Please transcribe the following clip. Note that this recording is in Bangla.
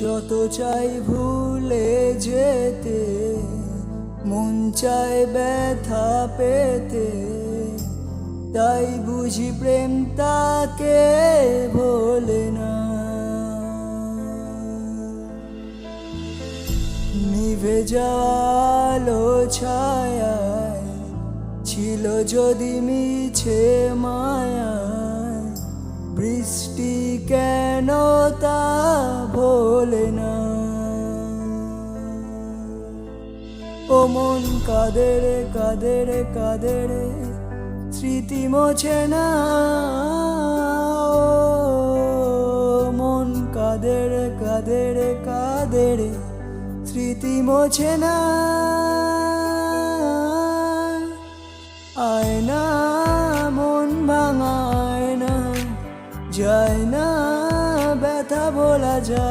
যত চাই ভুলে যেতে, মন চায় ব্যথা পেতে, তাই বুঝি প্রেম তাকে ভোলে না। নিভে যাওয়ালো ছায়ায় ছিল যদি মিছে মায়ায়, বৃষ্টি কেন তা ভোলে না। ও মন কাঁদে রে কাঁদে রে কাঁদে রে, স্মৃতি মোছে না। ও মন কাঁদে রে কাঁদে রে কাঁদে রে, স্মৃতি মোছে না। আয়না মন ভাঙায় না, যায় না ব্যথা বলা যায়।